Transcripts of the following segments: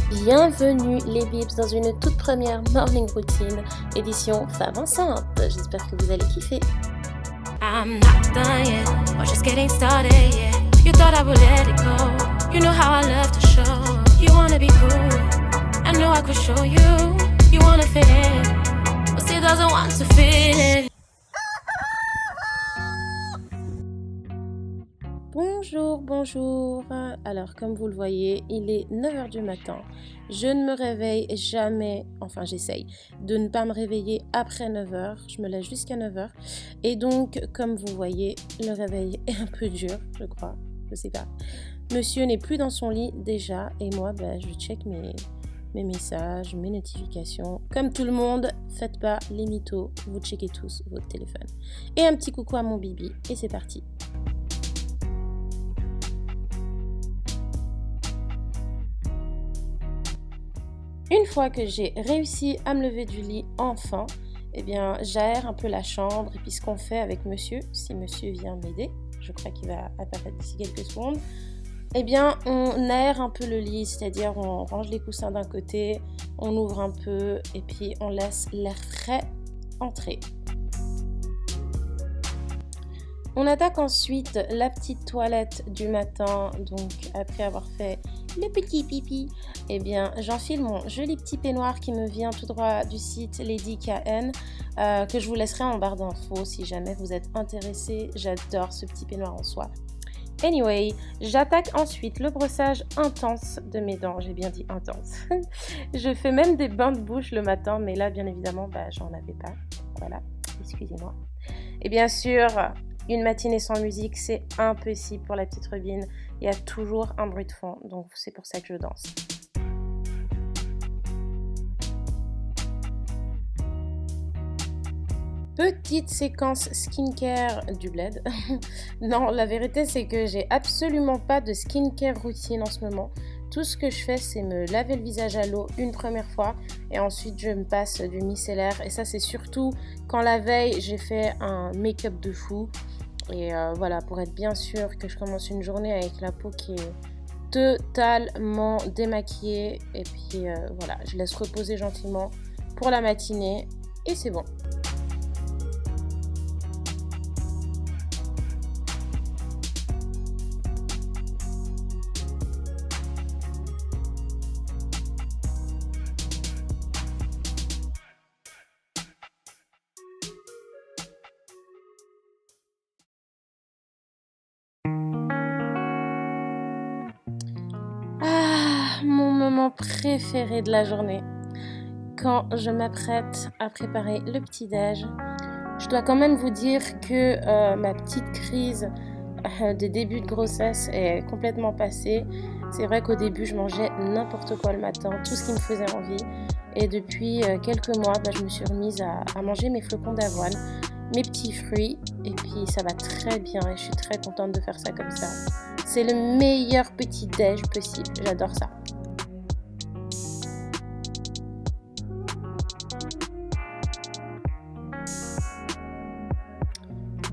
Bienvenue les Bibs dans une toute première morning routine, édition femme enceinte. J'espère que vous allez kiffer. I'm not done yet, we're just getting started, yeah. You thought I would let it go. You know how I love to show. You wanna be cool, I know I could show you. You wanna fit in, but still doesn't want to fit in. Bonjour. Alors comme vous le voyez, il est 9h du matin. Je ne me réveille jamais, enfin j'essaye de ne pas me réveiller après 9h. Je me lève jusqu'à 9h. Et donc, comme vous voyez, le réveil est un peu dur, je crois. Je sais pas. Monsieur n'est plus dans son lit déjà. Et moi, je check mes messages, mes notifications. Comme tout le monde, faites pas les mythos. Vous checkez tous votre téléphone. Et un petit coucou à mon bibi. Et c'est parti. Une fois que j'ai réussi à me lever du lit enfin, j'aère un peu la chambre. Et puis ce qu'on fait avec monsieur, si monsieur vient m'aider, je crois qu'il va apparaître d'ici quelques secondes, on aère un peu le lit, c'est-à-dire on range les coussins d'un côté, on ouvre un peu et puis on laisse l'air frais entrer. On attaque ensuite la petite toilette du matin, donc après avoir fait le petit pipi, j'enfile mon joli petit peignoir qui me vient tout droit du site Lady KN, que je vous laisserai en barre d'infos si jamais vous êtes intéressés. J'adore ce petit peignoir en soie. Anyway, j'attaque ensuite le brossage intense de mes dents, j'ai bien dit intense. Je fais même des bains de bouche le matin, mais là bien évidemment j'en avais pas, voilà, excusez-moi. Et bien sûr, une matinée sans musique, c'est impossible pour la petite Robine. Il y a toujours un bruit de fond, donc c'est pour ça que je danse. Petite séquence skincare du bled. Non, la vérité c'est que j'ai absolument pas de skincare routine en ce moment. Tout ce que je fais, c'est me laver le visage à l'eau une première fois et ensuite je me passe du micellaire. Et ça, c'est surtout quand la veille, j'ai fait un make-up de fou. Et voilà, pour être bien sûr que je commence une journée avec la peau qui est totalement démaquillée. Et puis voilà, je laisse reposer gentiment pour la matinée et c'est bon. Mon moment préféré de la journée, quand je m'apprête à préparer le petit-déj. Je dois quand même vous dire que ma petite crise de début de grossesse est complètement passée. C'est vrai qu'au début, je mangeais n'importe quoi le matin, tout ce qui me faisait envie. Et depuis quelques mois, je me suis remise à manger mes flocons d'avoine, mes petits fruits, et puis ça va très bien et je suis très contente de faire ça comme ça. C'est le meilleur petit-déj possible, j'adore ça.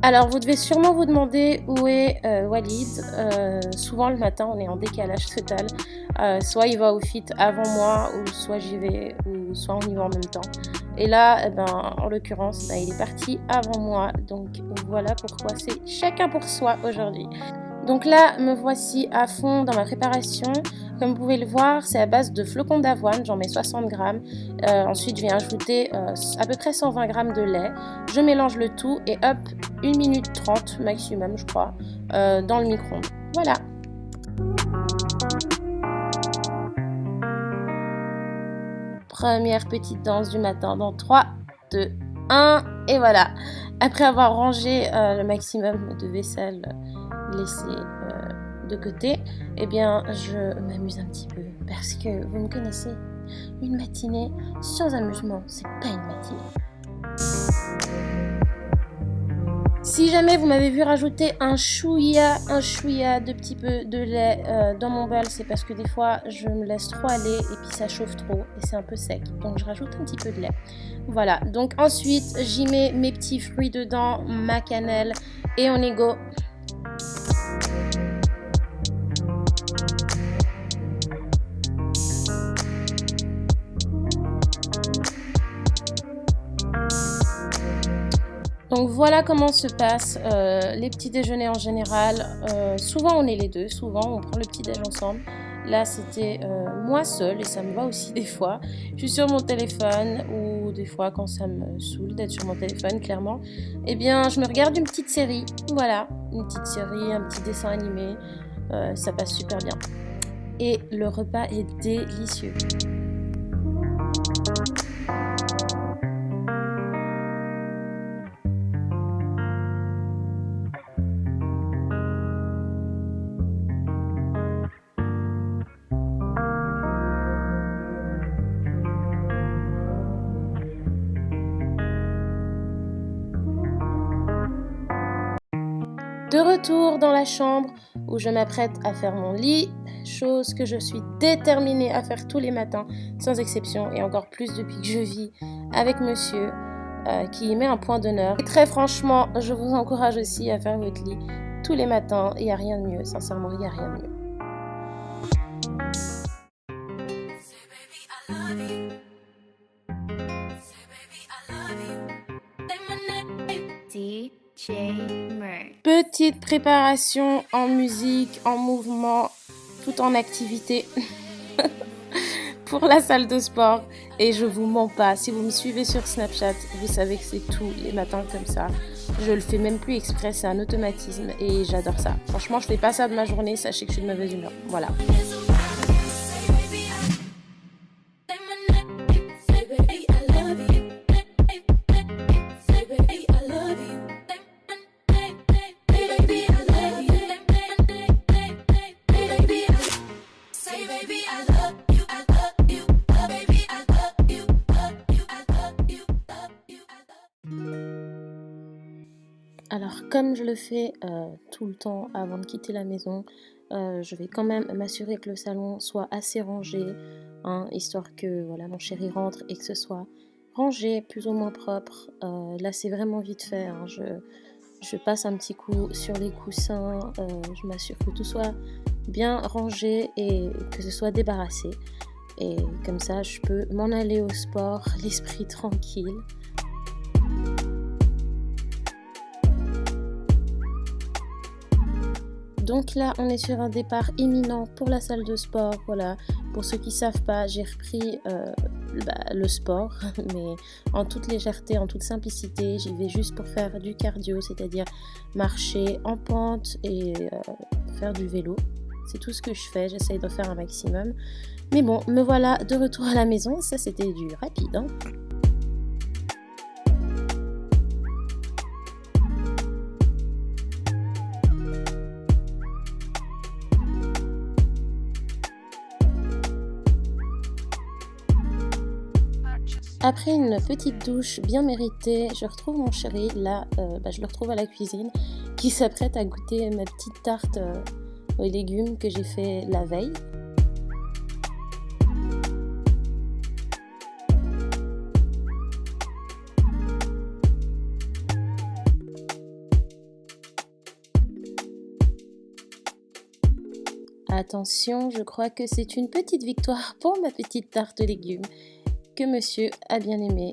Alors, vous devez sûrement vous demander où est Walid. Souvent le matin, on est en décalage total. Soit il va au fit avant moi, ou soit j'y vais, ou soit on y va en même temps. Et là, en l'occurrence, il est parti avant moi. Donc voilà pourquoi c'est chacun pour soi aujourd'hui. Donc là, me voici à fond dans ma préparation. Comme vous pouvez le voir, c'est à base de flocons d'avoine, j'en mets 60 grammes. Ensuite, je viens ajouter à peu près 120 grammes de lait. Je mélange le tout et hop, 1 minute 30 maximum, je crois, dans le micro-ondes. Voilà. Première petite danse du matin dans 3, 2, 1 et voilà. Après avoir rangé le maximum de vaisselle laissée de côté, je m'amuse un petit peu parce que vous me connaissez, une matinée sans amusement, c'est pas une matinée. Si jamais vous m'avez vu rajouter un chouïa de petit peu de lait dans mon bol, c'est parce que des fois je me laisse trop aller et puis ça chauffe trop et c'est un peu sec, donc je rajoute un petit peu de lait. Voilà, donc ensuite j'y mets mes petits fruits dedans, ma cannelle et on est go. Donc voilà comment se passent les petits déjeuners en général. Souvent on est les deux, souvent on prend le petit déj ensemble. Là c'était moi seule et ça me va aussi des fois. Je suis sur mon téléphone ou des fois quand ça me saoule d'être sur mon téléphone clairement. Eh bien je me regarde une petite série, voilà, une petite série, un petit dessin animé. Ça passe super bien. Et le repas est délicieux. De retour dans la chambre où je m'apprête à faire mon lit, chose que je suis déterminée à faire tous les matins, sans exception, et encore plus depuis que je vis avec monsieur qui y met un point d'honneur. Et très franchement, je vous encourage aussi à faire votre lit tous les matins, il n'y a rien de mieux, sincèrement, il n'y a rien de mieux. Petite préparation en musique, en mouvement, tout en activité pour la salle de sport. Et je vous mens pas, si vous me suivez sur Snapchat, vous savez que c'est tous les matins comme ça. Je le fais même plus exprès, c'est un automatisme et j'adore ça. Franchement, je fais pas ça de ma journée, sachez que je suis de mauvaise humeur. Voilà. Alors comme je le fais tout le temps avant de quitter la maison, je vais quand même m'assurer que le salon soit assez rangé, hein, histoire que voilà, mon chéri rentre et que ce soit rangé, plus ou moins propre. Là c'est vraiment vite fait, hein, je passe un petit coup sur les coussins, je m'assure que tout soit bien rangé et que ce soit débarrassé. Et comme ça je peux m'en aller au sport, l'esprit tranquille. Donc là, on est sur un départ imminent pour la salle de sport. Voilà, pour ceux qui ne savent pas, j'ai repris le sport, mais en toute légèreté, en toute simplicité. J'y vais juste pour faire du cardio, c'est-à-dire marcher en pente et faire du vélo. C'est tout ce que je fais, j'essaye de faire un maximum. Mais bon, me voilà de retour à la maison. Ça, c'était du rapide, hein. Après une petite douche bien méritée, je retrouve mon chéri, là, je le retrouve à la cuisine, qui s'apprête à goûter ma petite tarte aux légumes que j'ai fait la veille. Attention, je crois que c'est une petite victoire pour ma petite tarte aux légumes que monsieur a bien aimé.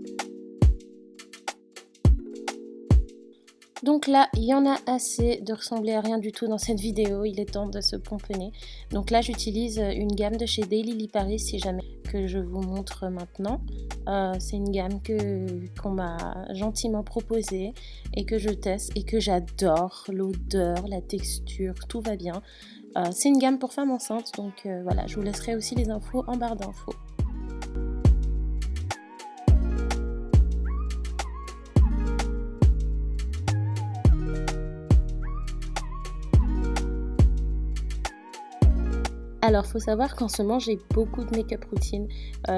Donc là, il y en a assez de ressembler à rien du tout dans cette vidéo, il est temps de se pomponner. Donc là, j'utilise une gamme de chez Daily Liparis, si jamais, que je vous montre maintenant. C'est une gamme qu'on m'a gentiment proposée et que je teste et que j'adore. L'odeur, la texture, tout va bien. C'est une gamme pour femmes enceintes, donc voilà, je vous laisserai aussi les infos en barre d'infos. Alors, faut savoir qu'en ce moment, j'ai beaucoup de make-up routine.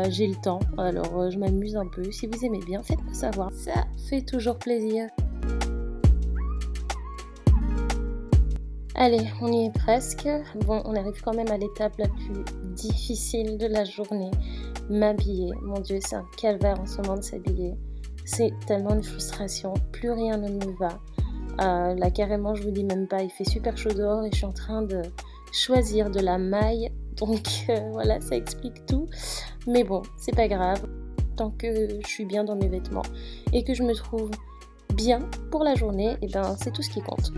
J'ai le temps, alors je m'amuse un peu. Si vous aimez bien, faites-moi savoir. Ça fait toujours plaisir. Allez, on y est presque. Bon, on arrive quand même à l'étape la plus difficile de la journée. M'habiller. Mon Dieu, c'est un calvaire en ce moment de s'habiller. C'est tellement une frustration. Plus rien ne me va. Là, carrément, je vous dis même pas. Il fait super chaud dehors et je suis en train de choisir de la maille, donc voilà, ça explique tout, mais bon, c'est pas grave, tant que je suis bien dans mes vêtements et que je me trouve bien pour la journée, et ben c'est tout ce qui compte.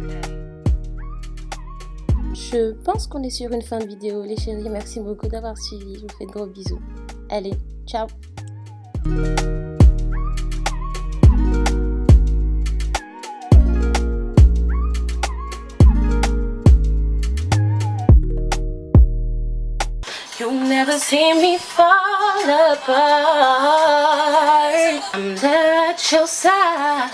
Je pense qu'on est sur une fin de vidéo, les chéris. Merci beaucoup d'avoir suivi. Je vous fais de gros bisous. Allez, ciao! You'll never see me fall apart. I'm there at your side,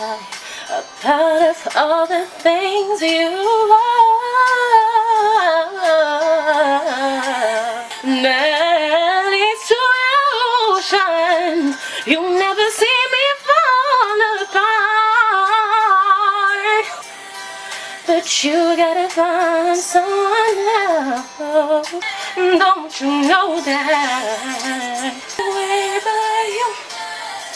a part of all the things you are. That leads to your ocean. You'll never see me fall apart. But you gotta find someone else. Don't you know that?